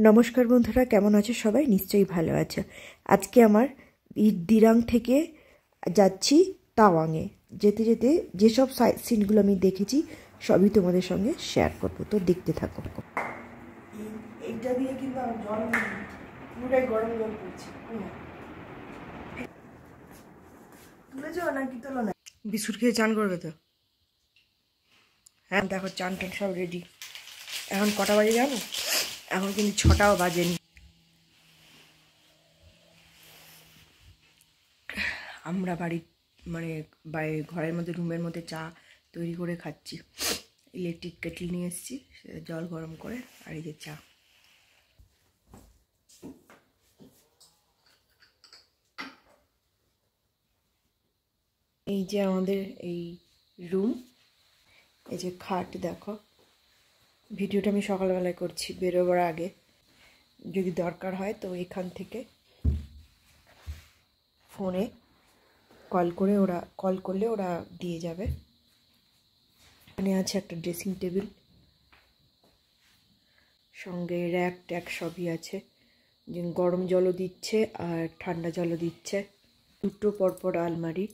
নমস্কার বন্ধুরা, কেমন আছো সবাই? নিশ্চয়ই ভালো আছো। আজকে আমার দিরাং থেকে যাচ্ছি তাওয়াংয়ে। যেতে যেতে যেসব সাইট সিনগুলো আমি দেখেছি সবই তোমাদের সঙ্গে শেয়ার করবো, তো দেখতে থাকো। এইটা দিয়ে কিন্তু আমার জল পুরোটাই গরম জল পড়ছে। তুলেছ নাকি তোলো না? বিস্কুট খেয়ে চান করবে তো? হ্যাঁ দেখো, চান টান সব রেডি। এখন কটা বাজে জানো? এখন কিন্তু 6টাও বাজেনি। আমরা ঘরের মধ্যে রুমের মধ্যে চা তৈরি করে খাচ্ছি। ইলেকট্রিক কেটলি নিয়ে এসেছি, জল গরম করে, আর এই যে চা। এই যে আমাদের এই রুম, এই যে খাট দেখো। ভিডিওটা আমি সকালবেলায় করছি বেরোবার আগে, যদি দরকার হয় তো এখান থেকে ফোনে কল করলে ওরা দিয়ে যাবে। এখানে আছে একটা ড্রেসিং টেবিল, সঙ্গে র্যাক ট্যাক সবই আছে। গরম জলও দিচ্ছে আর ঠান্ডা জলও দিচ্ছে। দুটো পরপর আলমারি,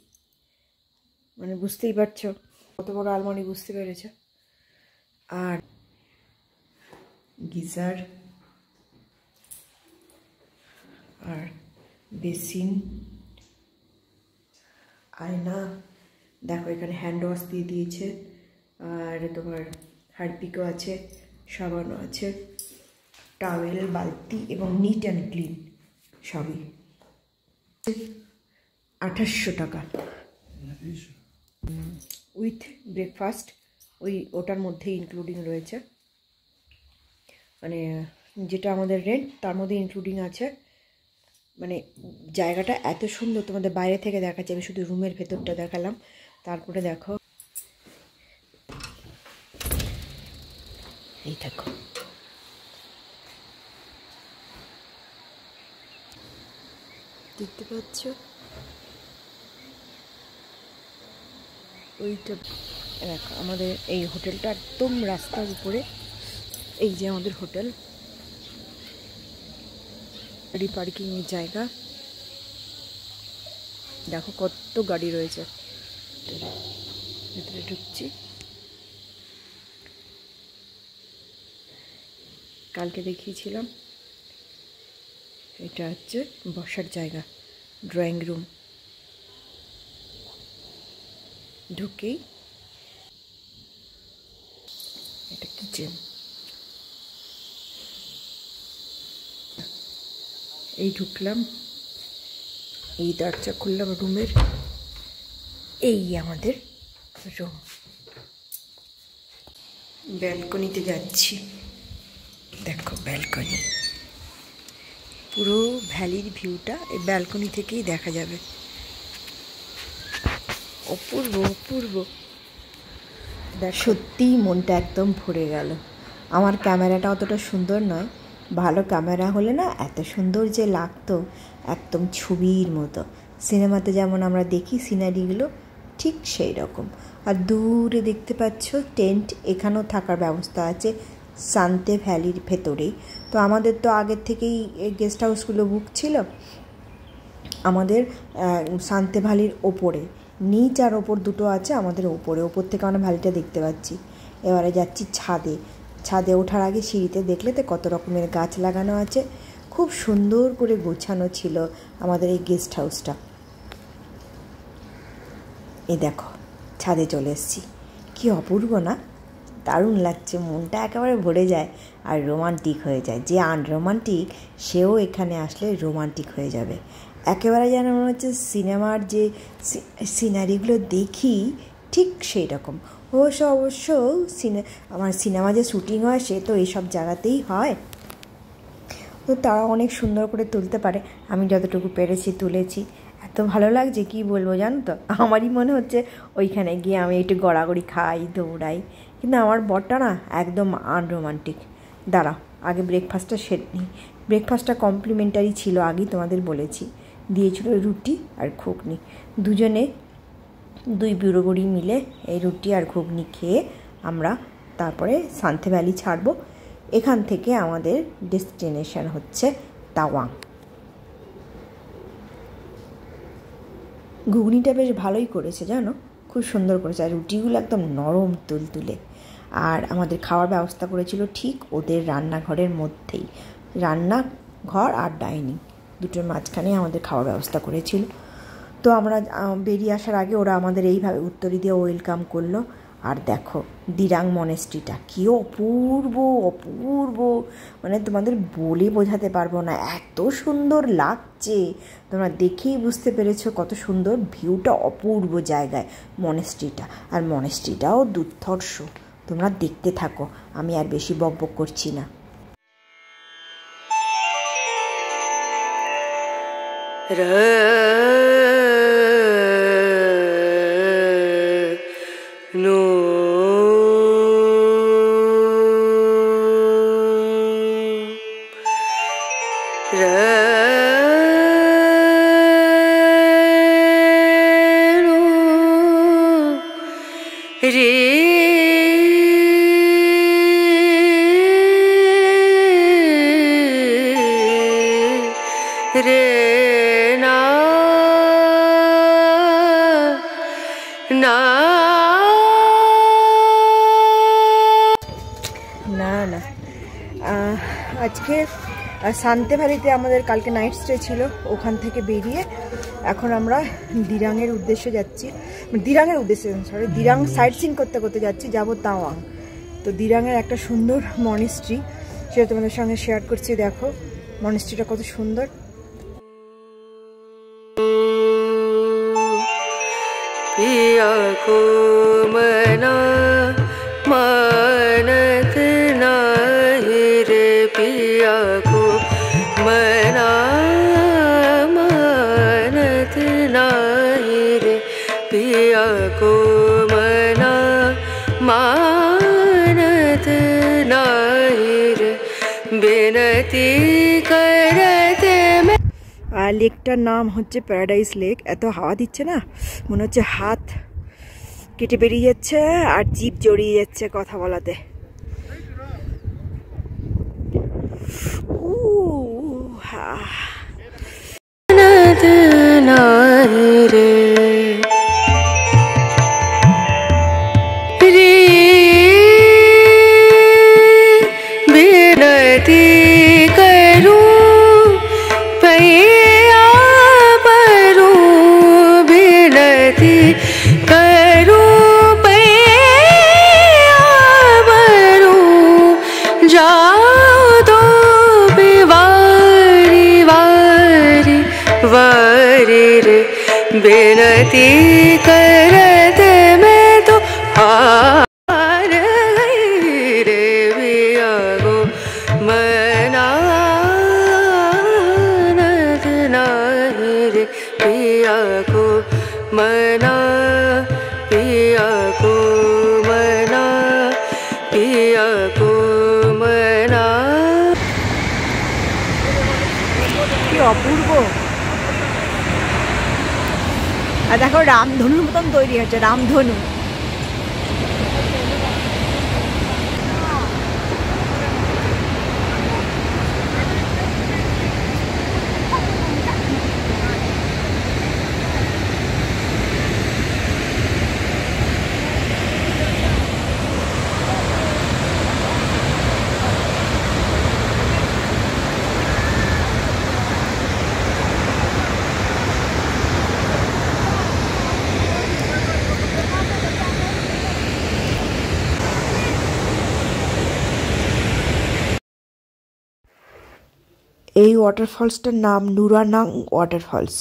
মানে বুঝতেই পারছো কত বড় আলমারি, বুঝতে পেরেছ? আর গিজার আর বেসিন, আয়না দেখো। এখানে হ্যান্ড ওয়াশ দিয়ে দিয়েছে, আর তোমার হারপিকও আছে, সাবানও আছে, টাওয়েল, বালতি এবং নিট অ্যান্ড ক্লিন সবই। 2800 টাকা উইথ ব্রেকফাস্ট, ওটার মধ্যে ইনক্লুডিং রয়েছে। মানে যেটা আমাদের রেন্ট তার মধ্যে ইনক্লুডিং আছে। মানে জায়গাটা এত সুন্দর, তোমাদের বাইরে থেকে দেখাচ্ছে, আমি শুধু রুমের ভেতরটা দেখালাম। তারপরে দেখো, এই দেখো দেখতে পাচ্ছ ওইটা। দেখো আমাদের এই হোটেলটা একদম রাস্তার উপরে। এই যে আমাদের হোটেল, গাড়ি পার্কিংয়ের জায়গা দেখো, কত গাড়ি রয়েছে। ভেতরে ঢুকছি। কালকে দেখিয়েছিলাম, এটা হচ্ছে বসার জায়গা, ড্রয়িং রুম। ঢুকেই এটা কিচেন। এই ঢুকলাম, এই দরজা খুললাম রুমের, এই আমাদের রুম। ব্যালকনিতে যাচ্ছি, দেখো ব্যালকনি, পুরো ভ্যালির ভিউটা এই ব্যালকনি থেকেই দেখা যাবে। অপূর্ব অপূর্ব, সত্যিই মনটা একদম ভরে গেল। আমার ক্যামেরাটা অতটা সুন্দর নয়, ভালো ক্যামেরা হলে না এত সুন্দর যে লাগতো, একদম ছবির মতো। সিনেমাতে যেমন আমরা দেখি সিনারিগুলো, ঠিক সেই রকম। আর দূরে দেখতে পাচ্ছ টেন্ট, এখানেও থাকার ব্যবস্থা আছে সান্তে ভ্যালির ভেতরেই। তো আমাদের তো আগের থেকেই গেস্ট হাউসগুলো বুক ছিল। আমাদের সান্তে ভ্যালির ওপরে, নিচ আর ওপর দুটো আছে, আমাদের ওপর থেকে আমরা ভ্যালিটা দেখতে পাচ্ছি। এবারে যাচ্ছি ছাদে। ছাদে ওঠার আগে সিঁড়িতে দেখলে তো কত রকমের গাছ লাগানো আছে, খুব সুন্দর করে গোছানো ছিল আমাদের এই গেস্ট হাউসটা। এই দেখো ছাদে চলে এসেছি, কি অপূর্ব না? দারুণ লাগছে, মনটা একেবারে ভরে যায় আর রোমান্টিক হয়ে যায়। যে আনরোমান্টিক সেও এখানে আসলে রোমান্টিক হয়ে যাবে। একেবারে যেন মনে হচ্ছে সিনেমার যে সিনারিগুলো দেখি ঠিক সেই রকম। অবশ্য আমার সিনেমা যে শ্যুটিং হয় সে তো এইসব জায়গাতেই হয়, তো তারা অনেক সুন্দর করে তুলতে পারে। আমি যতটুকু পেরেছি তুলেছি। এত ভালো লাগছে কি বলবো, জানো তো? আমারই মনে হচ্ছে ওইখানে গিয়ে আমি একটু গড়াগড়ি খাই, দৌড়াই। কিন্তু আমার বরটা না একদম আনরোমান্টিক। দাঁড়াও আগে ব্রেকফাস্টটা সেরে নিই। ব্রেকফাস্টটা কমপ্লিমেন্টারি ছিল, আগেই তোমাদের বলেছি। দিয়েছিল রুটি আর ঘুগনি। দুজনে 2 বুড়োবুড়ি মিলে এই রুটি আর ঘুগনি খেয়ে আমরা তারপরে সান্তে ভ্যালি ছাড়বো। এখান থেকে আমাদের ডেস্টিনেশন হচ্ছে তাওয়াং। ঘুগনিটা বেশ ভালোই করেছে জানো, খুব সুন্দর করেছে, আর রুটিগুলো একদম নরম তুলতুলে। আর আমাদের খাওয়ার ব্যবস্থা করেছিল ঠিক ওদের রান্নাঘরের মধ্যেই, রান্নাঘর আর ডাইনিং দুটোর মাঝখানে আমাদের খাওয়ার ব্যবস্থা করেছিল। তো আমরা বেরিয়ে আসার আগে ওরা আমাদের এইভাবে উত্তরি দিয়ে ওয়েলকাম করলো। আর দেখো দিরাং মনেস্ট্রিটা কী অপূর্ব অপূর্ব, মানে তোমাদের বলে বোঝাতে পারবো না, এত সুন্দর লাগছে, তোমরা দেখেই বুঝতে পেরেছো কত সুন্দর ভিউটা, অপূর্ব জায়গায় মনেস্ট্রিটা। আর মনেস্ট্রিটাও দুর্ধর্ষ, তোমরা দেখতে থাকো, আমি আর বেশি বকবক করছি না। না না আজকে শান্তে ভ্যালিতে আমাদের কালকে নাইট স্টে ছিল, ওখান থেকে বেরিয়ে এখন আমরা দিরাংয়ের উদ্দেশ্যে যাচ্ছি, দিরাং সাইট সিন করতে করতে যাচ্ছি, যাবো তাওয়াং। তো দিরাংয়ের একটা সুন্দর মনেস্ট্রি, সেটা তোমাদের সঙ্গে শেয়ার করছি। দেখো মনেস্ট্রিটা কত সুন্দর। पिया को मना मानत नाही रे, पिया को मना मानत नाही रे, पिया को मना मानत नाही रे, बिनती करते में। আর লেকটার নাম হচ্ছে প্যারাডাইস লেক। এত হাওয়া দিচ্ছে না, মনে হচ্ছে হাত কেটে বেরিয়ে যাচ্ছে আর জিভ জড়িয়ে যাচ্ছে কথা বলাতে। बेनती करते मैं तो हार गई रे, पिया को मनानत नाही रे, पिया को मना, पिया को मना, पिया को मना। কি অপূর্ব। আর দেখো রামধনুর মতন তৈরি হচ্ছে, রামধনু। এই ওয়াটারফলসটার নাম নুরানাং ওয়াটারফলস।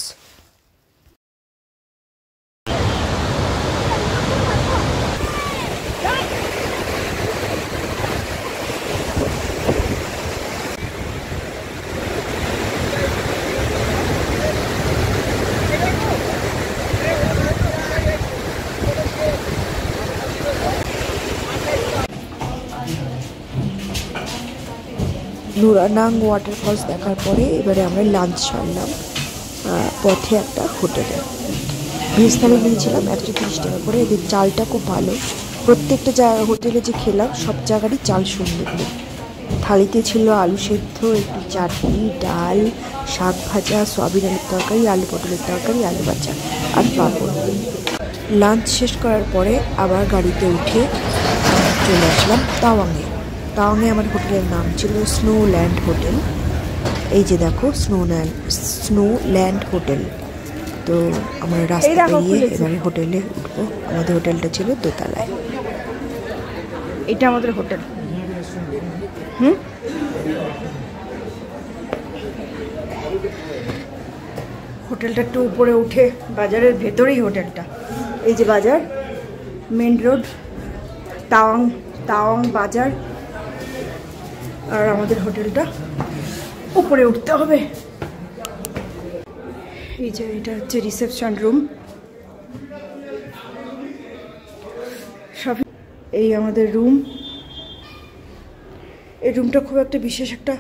নুরানাং ওয়াটারফলস দেখার পরে এবারে আমরা লাঞ্চ সারলাম পথে একটা হোটেলে। ভেজ থালি নিয়েছিলাম 130 টাকা করে। এদের চালটা খুব ভালো, প্রত্যেকটা হোটেলে যে খেলাম সব জায়গারই চাল সুন্দর। থালিতে ছিল আলু সেদ্ধ, একটু চাটনি, ডাল, শাক ভাজা, সয়াবিন আলুর তরকারি, আলু পটলের তরকারি, আলু ভাজা আর পাঁপড়। লাঞ্চ শেষ করার পরে আবার গাড়িতে উঠে চলে আসলাম তাওয়াংয়ে। তাওয়াংয়ে আমার হোটেলের নাম ছিল স্নো ল্যান্ড হোটেল। এই যে দেখো স্নো ল্যান্ড হোটেল। তো আমরা রাস্তা পেরিয়ে এবারে হোটেলে উঠবো। আমাদের হোটেলটা ছিল দোতলায়। এটা আমাদের হোটেল। হোটেলটা একটু উপরে উঠে, বাজারের ভেতরেই হোটেলটা। এই যে বাজার, মেন রোড, তাওয়াং বাজার। আর আমাদের হোটেলটা উপরে উঠতে হবে। এই যে এটা হচ্ছে রিসেপশন রুম। সব এই আমাদের রুম। এই রুমটা খুব একটা বিশেষ একটা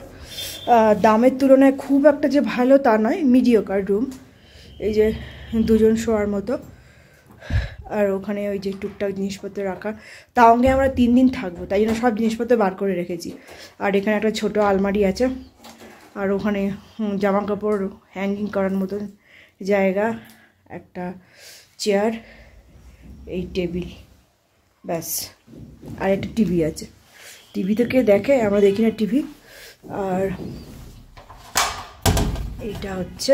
দামের তুলনায় খুব একটা যে ভালো তা নয়, মিডিওকার রুম। এই যে দুজন শোয়ার মতো। আর ওখানে ওই যে টুকটাক জিনিসপত্র রাখা। তাওয়াংয়ে আমরা 3 দিন থাকবো, তাই জন্য সব জিনিসপত্র বার করে রেখেছি। আর এখানে একটা ছোট আলমারি আছে, আর ওখানে জামা কাপড় হ্যাঙ্গিং করার মতন জায়গা, একটা চেয়ার, এই টেবিল, ব্যাস। আর একটা টিভি আছে। টিভি তো কে দেখে, আমরা দেখি না টিভি। আর এইটা হচ্ছে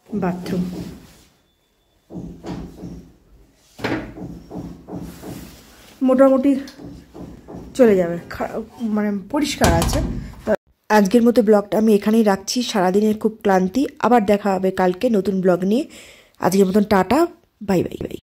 বাথরুম। মোটামুটি চলে যাবে, মানে পরিষ্কার আছে। আজকের মতো ব্লগটা আমি এখানেই রাখছি। সারাদিনের খুব ক্লান্তি। আবার দেখা হবে কালকে নতুন ব্লগ নিয়ে। আজকের মতন টাটা, বাই বাই বাই।